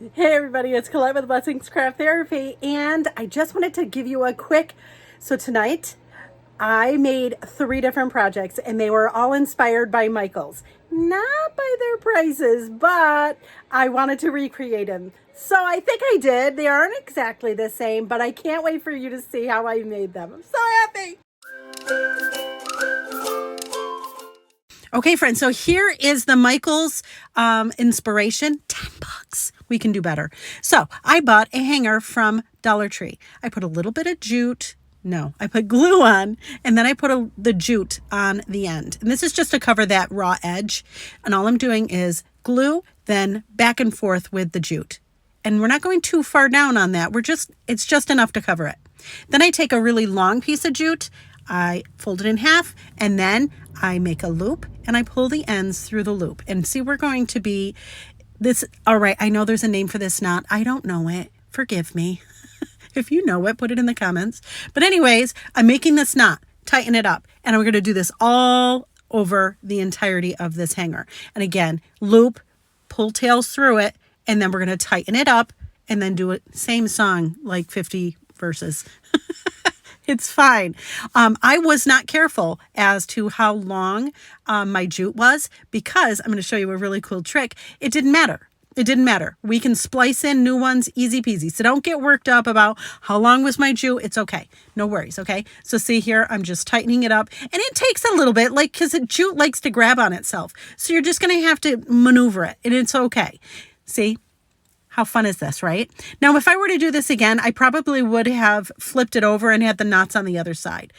Hey everybody, it's Colette with Blessings Craft Therapy, and I just wanted to give you a quick, so tonight I made 3 different projects and they were all inspired by Michaels. Not by their prices, but I wanted to recreate them. So I think I did. They aren't exactly the same, but I can't wait for you to see how I made them. I'm so happy. Okay, friends, so here is the Michaels inspiration. $10. We can do better. So I bought a hanger from Dollar Tree. I put a little bit of jute. No, I put glue on, and then I put the jute on the end. And this is just to cover that raw edge. And all I'm doing is glue, then back and forth with the jute. And we're not going too far down on that. It's just enough to cover it. Then I take a really long piece of jute, I fold it in half, and then I make a loop and I pull the ends through the loop. And see, we're going to be this. All right, I know there's a name for this knot. I don't know it. Forgive me. If you know it, put it in the comments. But anyways, I'm making this knot, tighten it up, and we're going to do this all over the entirety of this hanger. And again, loop, pull tails through it, and then we're going to tighten it up and then do it. Same song, like 50 verses. It's fine. I was not careful as to how long my jute was, because I'm going to show you a really cool trick. It didn't matter. It didn't matter. We can splice in new ones easy peasy. So don't get worked up about how long was my jute. It's okay. No worries. Okay. So see here, I'm just tightening it up, and it takes a little bit, like, because jute likes to grab on itself. So you're just going to have to maneuver it, and it's okay. See? How fun is this, right? Now, if I were to do this again, I probably would have flipped it over and had the knots on the other side.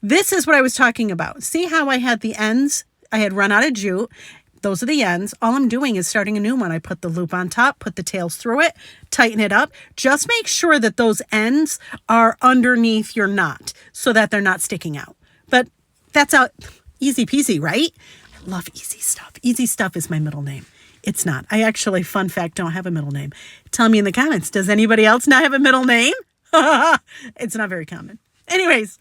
This is what I was talking about. See how I had the ends? I had run out of jute. Those are the ends. All I'm doing is starting a new one. I put the loop on top, put the tails through it, tighten it up. Just make sure that those ends are underneath your knot so that they're not sticking out. But that's out easy peasy, right? I love easy stuff. Easy stuff is my middle name. It's not. I actually, fun fact, don't have a middle name. Tell me in the comments, does anybody else not have a middle name? It's not very common. Anyways,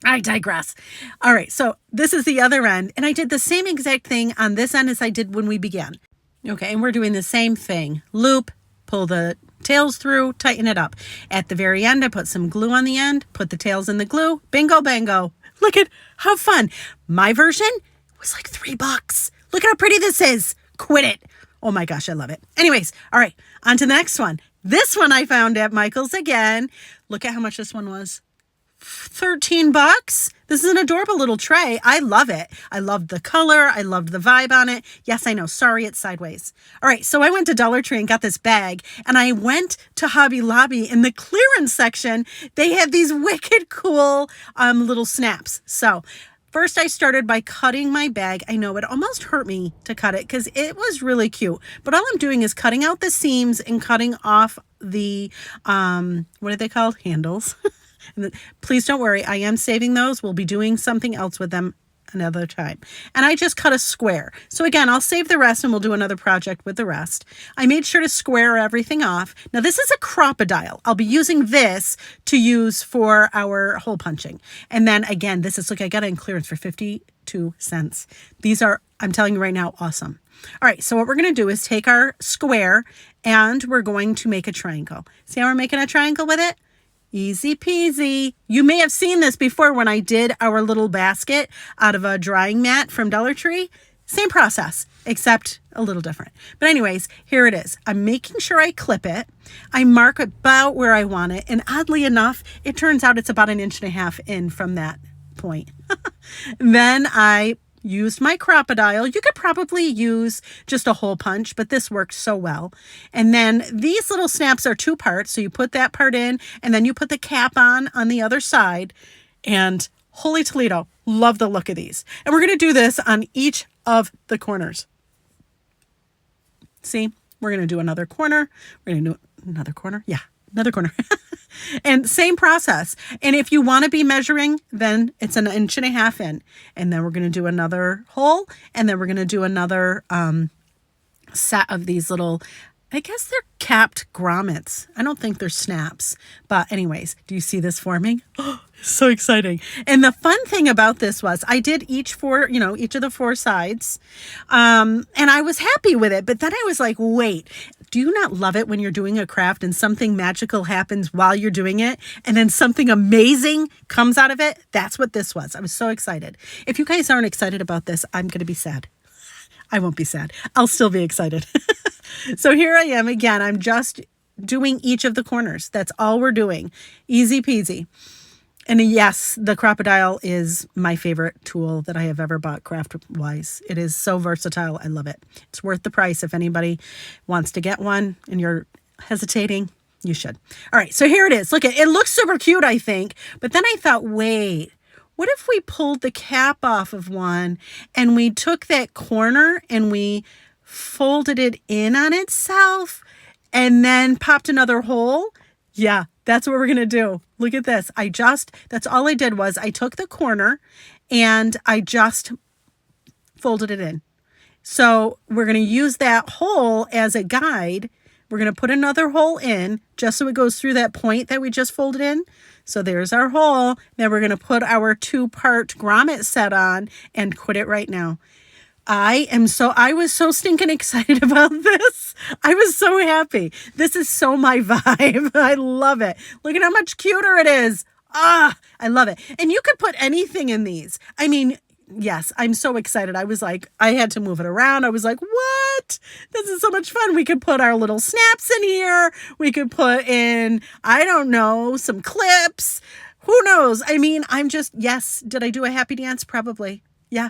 I digress. All right, so this is the other end, and I did the same exact thing on this end as I did when we began. Okay, and we're doing the same thing. Loop, pull the tails through, tighten it up. At the very end, I put some glue on the end, put the tails in the glue, bingo, bango. Look at how fun. My version was like $3. Look at how pretty this is. Quit it. Oh my gosh, I love it. Anyways, all right, on to the next one. This one I found at Michael's again. Look at how much this one was. $13. This is an adorable little tray. I love it. I loved the color. I loved the vibe on it. Yes, I know. Sorry, it's sideways. All right, so I went to Dollar Tree and got this bag, and I went to Hobby Lobby. In the clearance section, they had these wicked cool little snaps. So first, I started by cutting my bag. I know it almost hurt me to cut it because it was really cute. But all I'm doing is cutting out the seams and cutting off the, what are they called? Handles. Please don't worry. I am saving those. We'll be doing something else with them another time. And I just cut a square. So again, I'll save the rest and we'll do another project with the rest. I made sure to square everything off. Now this is a crocodile. I'll be using this to use for our hole punching. And then again, this is, look, I got it in clearance for 52 cents. These are, I'm telling you right now, awesome. All right, so what we're going to do is take our square and we're going to make a triangle. See how we're making a triangle with it? Easy peasy. You may have seen this before when I did our little basket out of a drying mat from Dollar Tree. Same process, except a little different. But anyways, here it is. I'm making sure I clip it. I mark about where I want it. And oddly enough, it turns out it's about 1.5 inches in from that point. Then I used my crocodile. You could probably use just a hole punch, but this works so well. And then these little snaps are 2 parts. So you put that part in and then you put the cap on the other side. And holy Toledo, love the look of these. And we're going to do this on each of the corners. See, we're going to do another corner. We're going to do another corner. Yeah, another corner. And same process. And if you want to be measuring, then it's 1.5 inches in. And then we're going to do another hole. And then we're going to do another set of these little, I guess they're capped grommets. I don't think they're snaps. But anyways, do you see this forming? Oh, so exciting. And the fun thing about this was I did each of the 4 sides. And I was happy with it. But then I was like, wait, Do you not love it when you're doing a craft and something magical happens while you're doing it and then something amazing comes out of it? That's what this was. I was so excited. If you guys aren't excited about this, I'm going to be sad. I won't be sad. I'll still be excited. So here I am again. I'm just doing each of the corners. That's all we're doing. Easy peasy. And yes, the crocodile is my favorite tool that I have ever bought craft-wise. It is so versatile. I love it. It's worth the price. If anybody wants to get one and you're hesitating, you should. All right, so here it is. Look, it looks super cute, I think. But then I thought, wait, what if we pulled the cap off of one and we took that corner and we folded it in on itself and then popped another hole? Yeah, that's what we're going to do. Look at this. That's all I did was I took the corner and I just folded it in. So we're going to use that hole as a guide. We're going to put another hole in just so it goes through that point that we just folded in. So there's our hole. Then we're going to put our 2-part grommet set on and quit it right now. I was so stinking excited about this. I was so happy. This is so my vibe. I love it. Look at how much cuter it is. I love it. And you could put anything in these. I mean, yes, I'm so excited. I was like, I had to move it around. I was like, what? This is so much fun. We could put our little snaps in here. We could put in, I don't know, some clips. Who knows? I mean, yes. Did I do a happy dance? Probably. Yeah.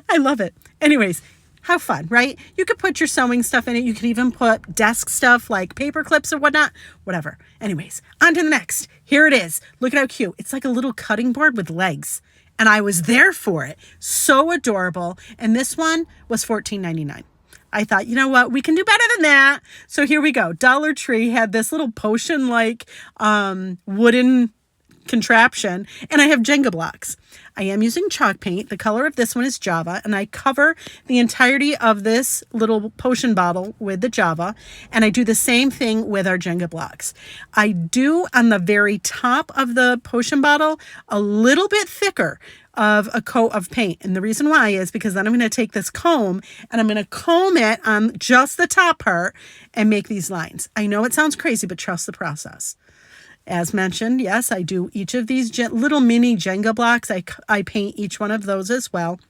I love it. Anyways, how fun, right? You could put your sewing stuff in it. You could even put desk stuff like paper clips or whatnot, whatever. Anyways, on to the next. Here it is. Look at how cute. It's like a little cutting board with legs. And I was there for it. So adorable. And this one was $14.99. I thought, you know what? We can do better than that. So here we go. Dollar Tree had this little potion-like wooden contraption, and I have Jenga blocks. I am using chalk paint. The color of this one is Java, and I cover the entirety of this little potion bottle with the Java, and I do the same thing with our Jenga blocks. I do on the very top of the potion bottle a little bit thicker of a coat of paint, and the reason why is because then I'm going to take this comb and I'm going to comb it on just the top part and make these lines. I know it sounds crazy, but trust the process. As mentioned, yes, I do each of these little mini Jenga blocks. I paint each one of those as well.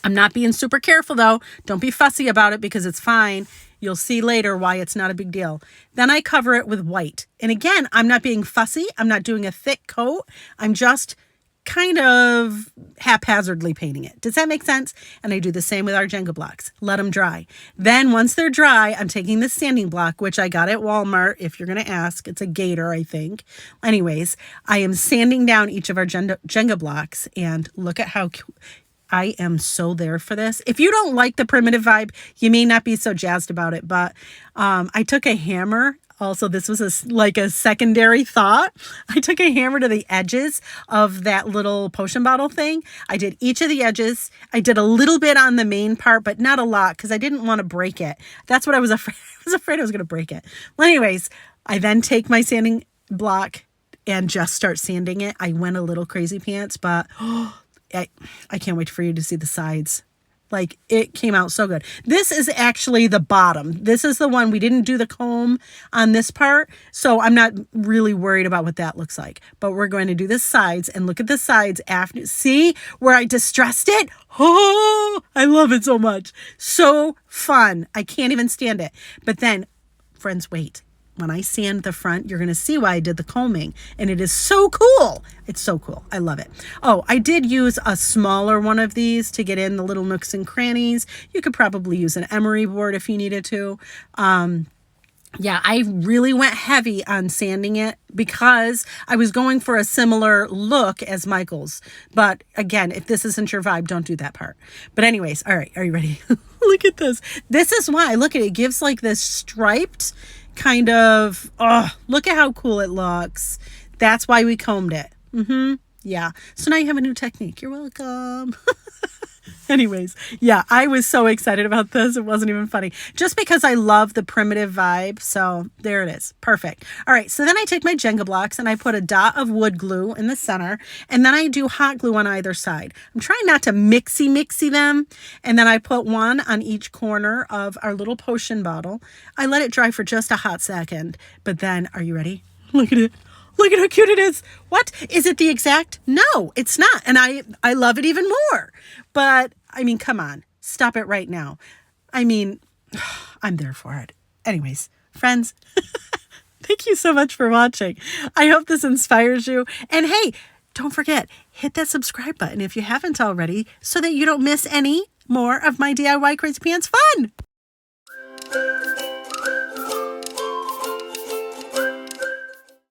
I'm not being super careful, though. Don't be fussy about it because it's fine. You'll see later why it's not a big deal. Then I cover it with white. And again, I'm not being fussy. I'm not doing a thick coat. I'm just kind of haphazardly painting it. Does that make sense? And I do the same with our Jenga blocks. Let them dry. Then once they're dry, I'm taking this sanding block, which I got at Walmart, if you're going to ask. It's a Gator, I think. Anyways, I am sanding down each of our Jenga blocks, and look at how cute. I am so there for this. If you don't like the primitive vibe, you may not be so jazzed about it, but I took a hammer. Also, this was like a secondary thought. I took a hammer to the edges of that little potion bottle thing. I did each of the edges. I did a little bit on the main part, but not a lot because I didn't want to break it. That's what I was afraid. I was afraid I was going to break it. Well, anyways, I then take my sanding block and just start sanding it. I went a little crazy pants, but I can't wait for you to see the sides. Like, it came out so good. This is actually the bottom. This is the one. We didn't do the comb on this part, so I'm not really worried about what that looks like. But we're going to do the sides, and look at the sides after. See where I distressed it? Oh, I love it so much. So fun. I can't even stand it. But then, friends, wait. When I sand the front, you're going to see why I did the combing. And it is so cool. It's so cool. I love it. Oh, I did use a smaller one of these to get in the little nooks and crannies. You could probably use an emery board if you needed to. Yeah, I really went heavy on sanding it because I was going for a similar look as Michael's. But again, if this isn't your vibe, don't do that part. But anyways, all right, are you ready? Look at this. This is why. Look at it. It gives like this striped kind of, look at how cool it looks. That's why we combed it. Yeah. So now you have a new technique. You're welcome. Anyways, yeah, I was so excited about this. It wasn't even funny. Just because I love the primitive vibe. So there it is. Perfect. All right. So then I take my Jenga blocks and I put a dot of wood glue in the center. And then I do hot glue on either side. I'm trying not to mixy them. And then I put one on each corner of our little potion bottle. I let it dry for just a hot second. But then, are you ready? Look at it. Look at how cute it is. What? Is it the exact? No, it's not. And I love it even more. But, I mean, come on. Stop it right now. I mean, I'm there for it. Anyways, friends, thank you so much for watching. I hope this inspires you. And hey, don't forget, hit that subscribe button if you haven't already so that you don't miss any more of my DIY Crazy Pants fun.